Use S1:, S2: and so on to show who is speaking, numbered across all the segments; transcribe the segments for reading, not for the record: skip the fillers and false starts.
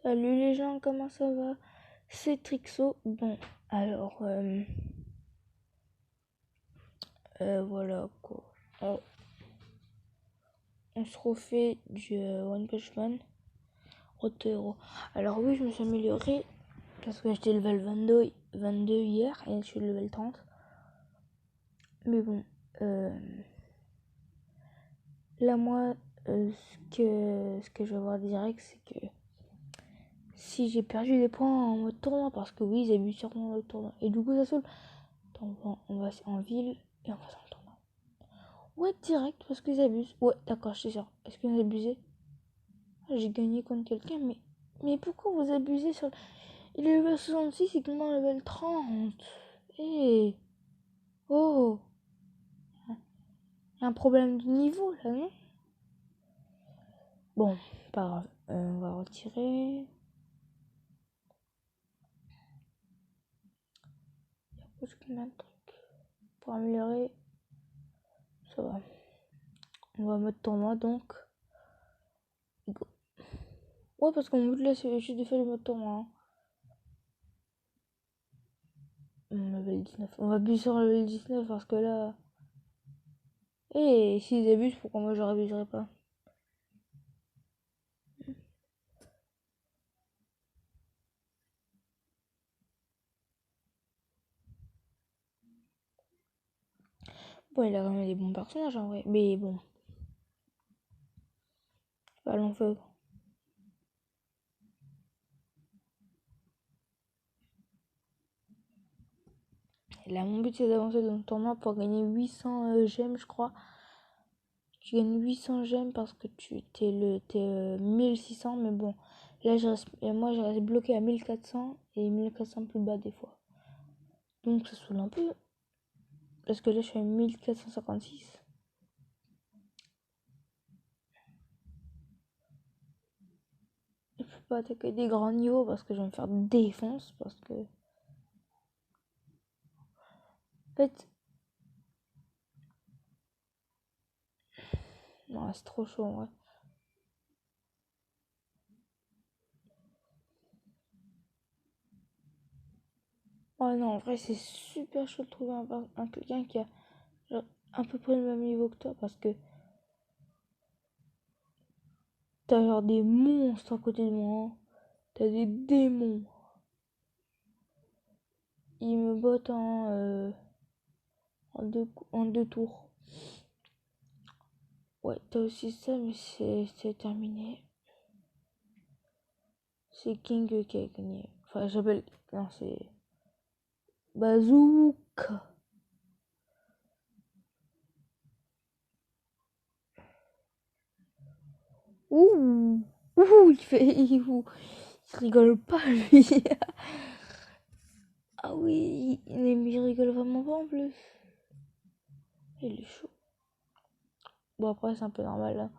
S1: Salut les gens, comment ça va? C'est Trixo. Bon, alors, voilà quoi. On se refait du One Punch Man. Rotero. Alors oui, je me suis amélioré parce que j'étais level 22 hier et je suis level 30. Mais bon, là moi, ce que je vais voir direct, c'est que si j'ai perdu des points en mode tournoi, parce que oui, ils abusent sûrement le tournoi. Et du coup, ça saoule. Donc, on va en ville et on va dans le tournoi. Ouais, direct, parce qu'ils abusent. Ouais, d'accord, je suis sûr. Est-ce qu'ils ont abusé? J'ai gagné contre quelqu'un, mais pourquoi vous abusez sur... Il est level 66 et comment level 30? Eh oh, il y a un problème de niveau là, non? Bon, pas grave. On va retirer. Parce qu'il y a un truc pour améliorer. Ça va. On va mettre tournoi donc. Go. Ouais, parce qu'on veut laisser juste de faire le mode tournoi. Hein. Level 19. On va appuyer sur level 19 parce que là. Et s'ils abusent, pourquoi moi je abuserais pas? Bon, il a quand même des bons personnages en vrai. Mais bon, pas long feu. Et là, mon but c'est d'avancer dans le tournoi pour gagner 800 gemmes, je crois. Tu gagnes 800 gemmes parce que t'es 1600. Mais bon, là, moi je reste bloqué à 1400 et 1400 plus bas des fois. Donc ça saoule un peu. Parce que là, je suis à 1456. Je peux pas attaquer des grands niveaux parce que je vais me faire défonce. Parce que. En fait. Non, c'est trop chaud en vrai. Oh non, en vrai, c'est super chaud de trouver quelqu'un qui a genre, à peu près le même niveau que toi parce que t'as genre des monstres à côté de moi. Hein. T'as des démons. Ils me bottent en deux tours. Ouais, t'as aussi ça, mais c'est terminé. C'est King qui a gagné. Enfin, j'appelle. Non, c'est. Bazooka. Ouh. Ouh, il rigole pas, lui. Ah oui, mais il rigole vraiment pas en plus. Il est chaud. Bon, après, c'est un peu normal là.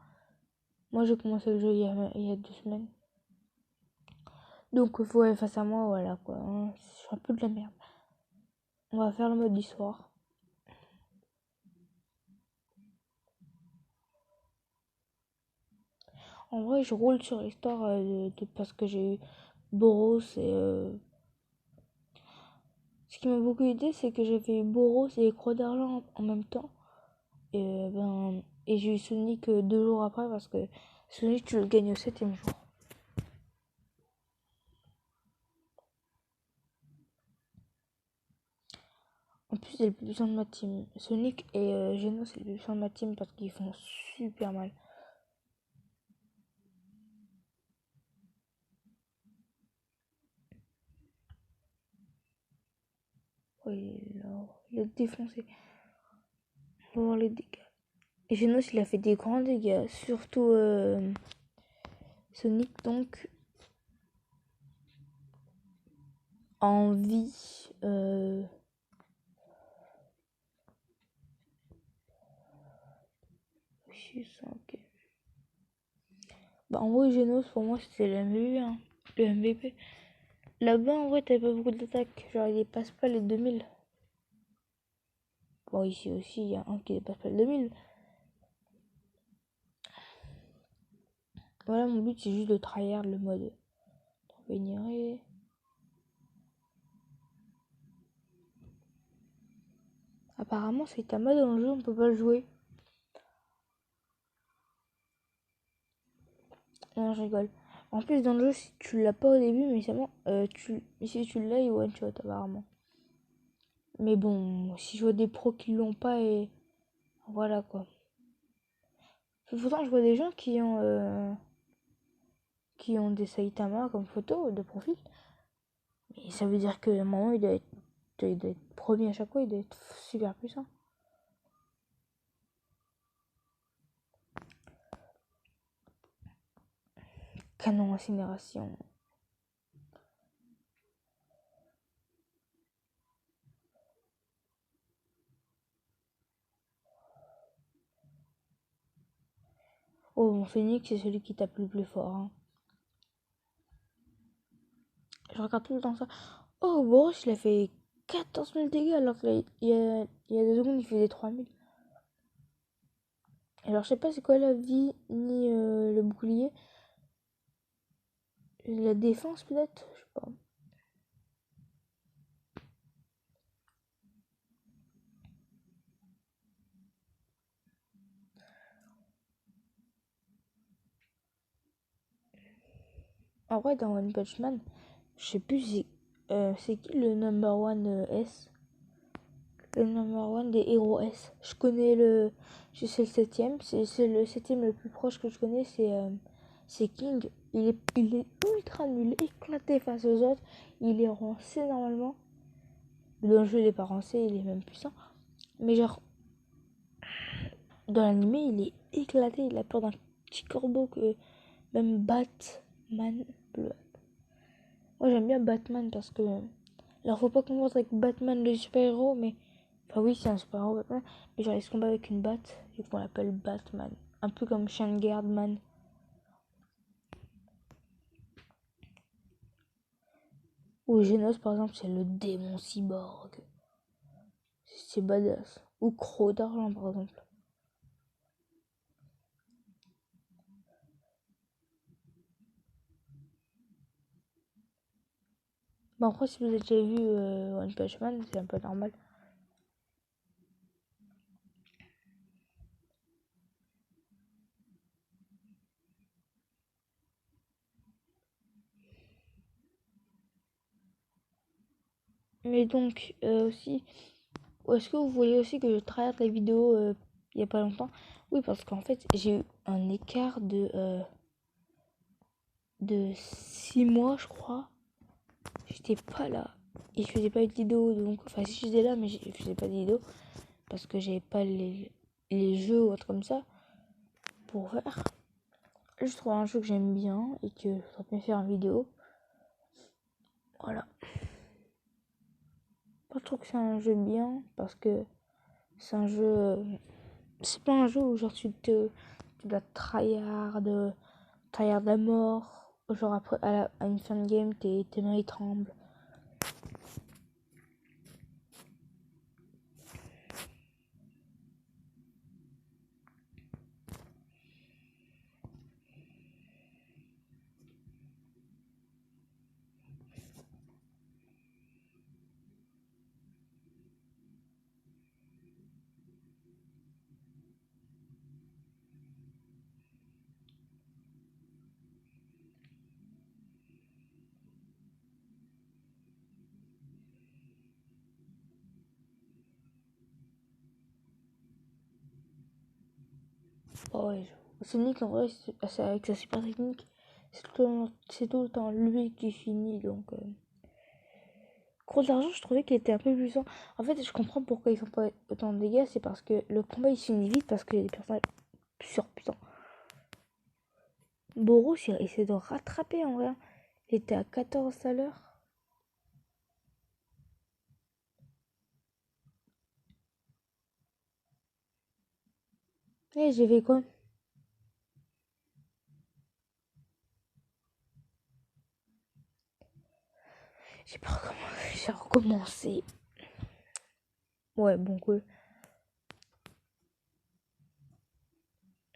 S1: Moi, j'ai commencé le jeu il y a 2 semaines. Donc, ouais, face à moi, voilà quoi. Hein, je suis un peu de la merde. On va faire le mode d'histoire. En vrai, je roule sur l'histoire parce que j'ai eu Boros et. Ce qui m'a beaucoup aidé, c'est que j'ai fait Boros et les Croix d'Argent en même temps. Et j'ai eu Sonic 2 jours après parce que Sonic, tu le gagnes au 7ème jour. En plus, c'est le plus puissant de ma team. Sonic et Geno, c'est le plus puissant de ma team parce qu'ils font super mal. Oui, il a défoncé. On va voir les dégâts. Et Genos, il a fait des grands dégâts. Surtout Sonic, donc, en vie. Ok. Bah, en vrai, Genos, pour moi, c'était le MVP. Hein. Le MVP. Là-bas, en vrai, t'avais pas beaucoup d'attaques. Genre, il dépasse pas les 2000. Bon, ici aussi, il y a un qui dépasse pas les 2000. Voilà, mon but, c'est juste de tryhard le mode. Ignorer. Apparemment, Saitama dans le jeu, on peut pas le jouer. Non, je rigole. En plus, dans le jeu, si tu l'as pas au début, mais seulement, si tu l'as, il one shot apparemment. Mais bon, si je vois des pros qui l'ont pas, et voilà quoi. Pourtant, je vois des gens qui ont des Saitama comme photo de profil. Mais ça veut dire que moment, il doit être premier à chaque fois, il doit être super puissant. Canon incinération. Oh, mon Phoenix, c'est celui qui tape le plus fort. Hein. Je regarde tout le temps ça. Oh, Boros, il a fait 14 000 dégâts alors qu'il y a 2 secondes, il faisait 3000. Alors, je sais pas c'est quoi la vie ni le bouclier. La défense, peut-être. Je sais pas. En vrai, dans One Punch Man, je sais plus c'est qui le number one S. Le number one des héros S. Je connais le. Je sais le septième. C'est le septième le plus proche que je connais, c'est King. Il est ultra nul, éclaté face aux autres. Il est rancé normalement. Dans le jeu, il est pas rancé, il est même puissant. Mais genre, dans l'animé, il est éclaté. Il a peur d'un petit corbeau que même Batman peut. Moi, j'aime bien Batman parce que. Alors, faut pas confondre avec Batman le super-héros, mais. Enfin, oui, c'est un super-héros, Batman. Mais genre, il se combat avec une batte et qu'on l'appelle Batman. Un peu comme Shanguardman. Ou Genos, par exemple, c'est le démon cyborg. C'est badass. Ou Croc d'argent, par exemple. Bon, après, si vous avez déjà vu One Punch Man, c'est un peu normal. Mais donc, aussi, est-ce que vous voyez aussi que je travaille la vidéo il y a pas longtemps? Oui, parce qu'en fait, j'ai eu un écart de 6 mois, je crois. J'étais pas là. Et je faisais pas de vidéo, donc. Enfin, si j'étais là, mais je faisais pas de vidéo. Parce que j'avais pas les jeux ou autre comme ça pour faire. Je trouve un jeu que j'aime bien et que je voudrais bien faire une vidéo. Voilà. Moi, je trouve que c'est un jeu bien parce que c'est un jeu. C'est pas un jeu où genre tu dois tryhard à mort. Genre après à une fin de game, tes mains ils tremblent. Oh ouais, Sonic en vrai, avec sa super technique, c'est tout le temps lui qui finit donc. Gros d'argent, je trouvais qu'il était un peu puissant. En fait, je comprends pourquoi ils font pas autant de dégâts, c'est parce que le combat il se finit vite parce qu'il y a des personnages surpuissants. Boros, il essaie de rattraper en vrai. Il était à 14 à l'heure. Eh, j'ai fait quoi? J'ai pas recommencé. J'ai recommencé. Ouais, bon, cool.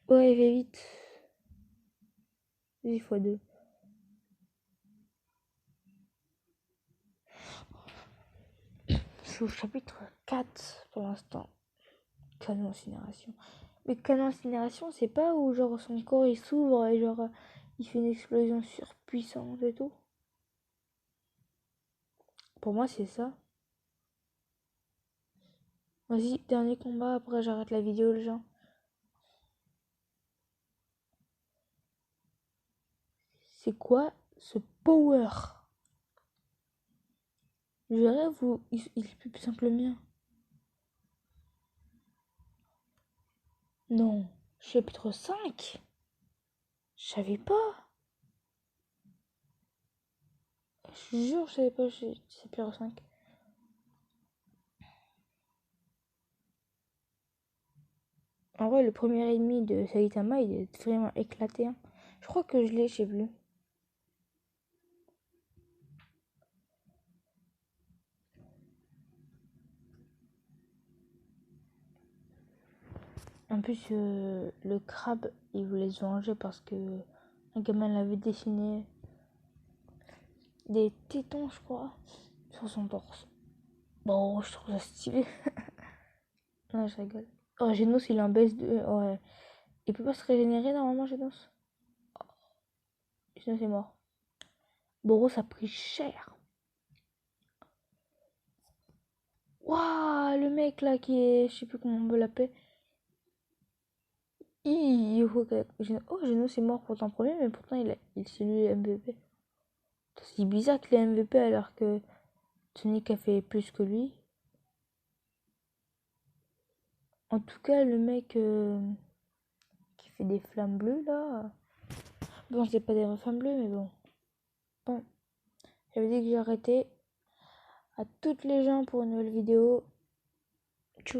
S1: Ouais, il fait vite. 10 fois 2. suis au chapitre 4 pour l'instant. Canon incinération. Mais canon incinération, c'est pas où genre son corps il s'ouvre et genre il fait une explosion surpuissante et tout. Pour moi, c'est ça. Vas-y, dernier combat, après j'arrête la vidéo, les gens. C'est quoi ce power? Je rêve ou il est plus simple que le mien? Non. Chapitre 5? Je savais pas. Je jure, je savais pas, chapitre 5. En vrai, le premier ennemi de Saitama, il est vraiment éclaté. Hein. Je crois que je l'ai, je sais plus. En plus, le crabe, il voulait se venger parce que un gamin l'avait dessiné des tétons, je crois, sur son torse. Bon, je trouve ça stylé. Non, je rigole. Oh, Genos, il a un baisse de... Ouais. Il peut pas se régénérer normalement, Genos. Genos est mort. Boros a pris cher. Waouh, le mec là qui est... Je sais plus comment on peut l'appeler. Oh, Genos est mort pourtant premier, mais pourtant c'est lui le MVP. C'est bizarre qu'il est MVP alors que Sonic a fait plus que lui. En tout cas, le mec qui fait des flammes bleues là. Bon, c'est pas des vraies flammes bleues, mais bon. Bon, j'avais dit que j'arrêtais. À toutes les gens pour une nouvelle vidéo. Tchuss.